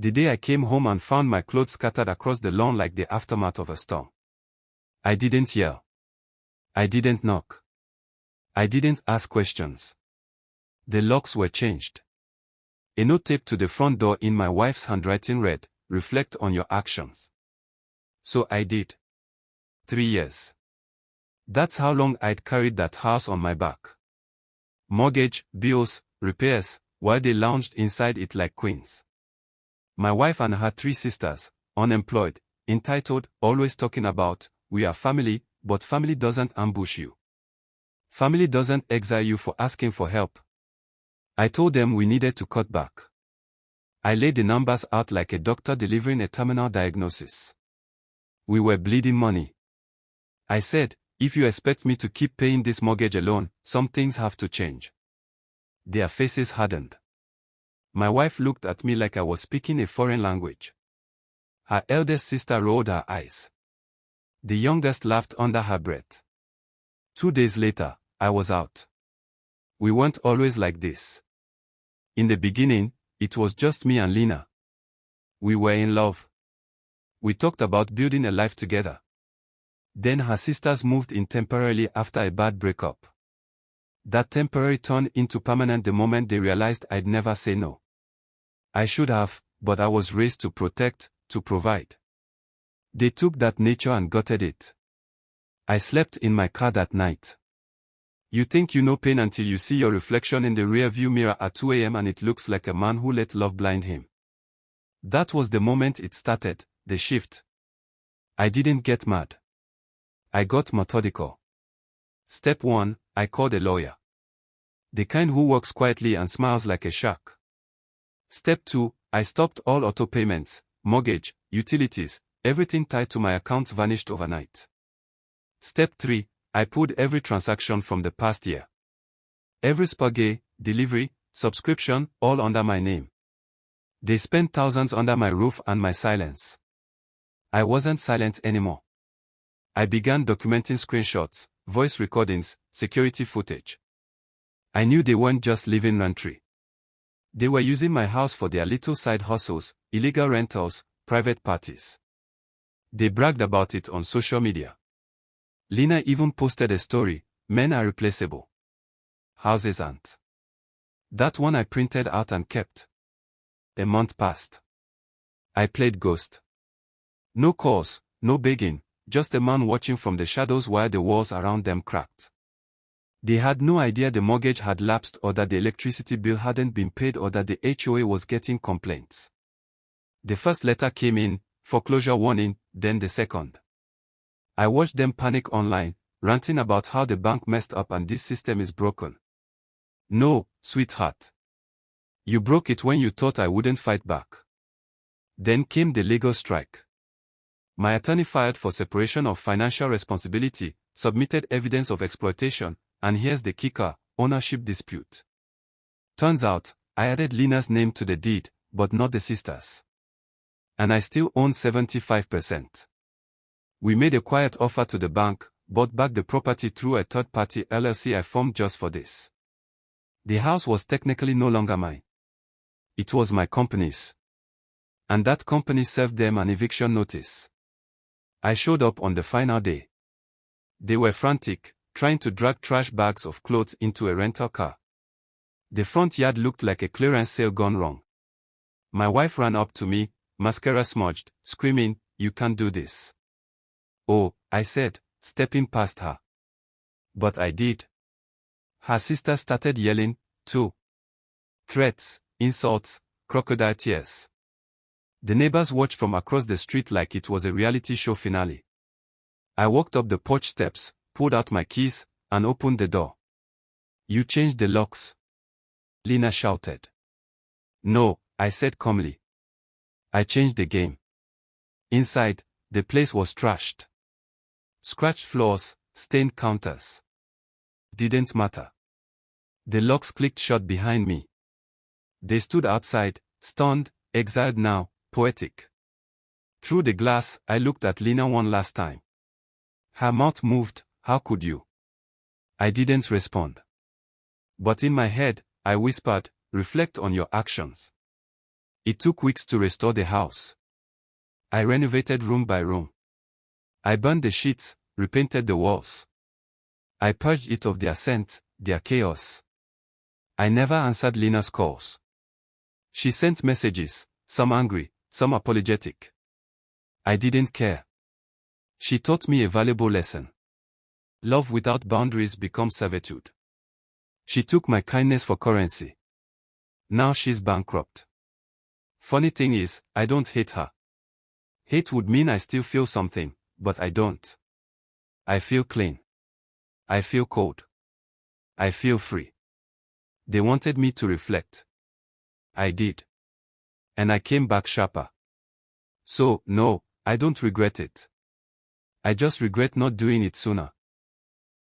The day I came home and found my clothes scattered across the lawn like the aftermath of a storm. I didn't yell. I didn't knock. I didn't ask questions. The locks were changed. A note taped to the front door in my wife's handwriting read, "Reflect on your actions." So I did. 3 years. That's how long I'd carried that house on my back. Mortgage, bills, repairs, while they lounged inside it like queens. My wife and her 3 sisters, unemployed, entitled, always talking about, "We are family," but family doesn't ambush you. Family doesn't exile you for asking for help. I told them we needed to cut back. I laid the numbers out like a doctor delivering a terminal diagnosis. We were bleeding money. I said, if you expect me to keep paying this mortgage alone, some things have to change. Their faces hardened. My wife looked at me like I was speaking a foreign language. Her eldest sister rolled her eyes. The youngest laughed under her breath. 2 days later, I was out. We weren't always like this. In the beginning, it was just me and Lena. We were in love. We talked about building a life together. Then her sisters moved in temporarily after a bad breakup. That temporary turned into permanent the moment they realized I'd never say no. I should have, but I was raised to protect, to provide. They took that nature and gutted it. I slept in my car that night. You think you know pain until you see your reflection in the rearview mirror at 2 a.m. and it looks like a man who let love blind him. That was the moment it started, the shift. I didn't get mad. I got methodical. Step 1, I called a lawyer. The kind who works quietly and smiles like a shark. Step 2, I stopped all auto payments, mortgage, utilities, everything tied to my accounts vanished overnight. Step 3, I pulled every transaction from the past year. Every spaghetti, delivery, subscription, all under my name. They spent thousands under my roof and my silence. I wasn't silent anymore. I began documenting screenshots, voice recordings, security footage. I knew they weren't just living rent-free. They were using my house for their little side hustles, illegal rentals, private parties. They bragged about it on social media. Lena even posted a story, "Men are replaceable. Houses aren't." That one I printed out and kept. A month passed. I played ghost. No calls, no begging, just a man watching from the shadows while the walls around them cracked. They had no idea the mortgage had lapsed or that the electricity bill hadn't been paid or that the HOA was getting complaints. The first letter came in, foreclosure warning, then the second. I watched them panic online, ranting about how the bank messed up and this system is broken. No, sweetheart. You broke it when you thought I wouldn't fight back. Then came the legal strike. My attorney filed for separation of financial responsibility, submitted evidence of exploitation, and here's the kicker, ownership dispute. Turns out, I added Lena's name to the deed, but not the sisters. And I still own 75%. We made a quiet offer to the bank, bought back the property through a third-party LLC I formed just for this. The house was technically no longer mine. It was my company's. And that company served them an eviction notice. I showed up on the final day. They were frantic, trying to drag trash bags of clothes into a rental car. The front yard looked like a clearance sale gone wrong. My wife ran up to me, mascara smudged, screaming, "You can't do this." "Oh," I said, stepping past her. But I did. Her sister started yelling, too. Threats, insults, crocodile tears. The neighbors watched from across the street like it was a reality show finale. I walked up the porch steps, pulled out my keys, and opened the door. "You changed the locks," Lena shouted. "No," I said calmly. "I changed the game." Inside, the place was trashed. Scratched floors, stained counters. Didn't matter. The locks clicked shut behind me. They stood outside, stunned, exiled now, poetic. Through the glass, I looked at Lena one last time. Her mouth moved, "How could you?" I didn't respond. But in my head, I whispered, "Reflect on your actions." It took weeks to restore the house. I renovated room by room. I burned the sheets, repainted the walls. I purged it of their scent, their chaos. I never answered Lena's calls. She sent messages, some angry, some apologetic. I didn't care. She taught me a valuable lesson. Love without boundaries becomes servitude. She took my kindness for currency. Now she's bankrupt. Funny thing is, I don't hate her. Hate would mean I still feel something, but I don't. I feel clean. I feel cold. I feel free. They wanted me to reflect. I did. And I came back sharper. So, no, I don't regret it. I just regret not doing it sooner.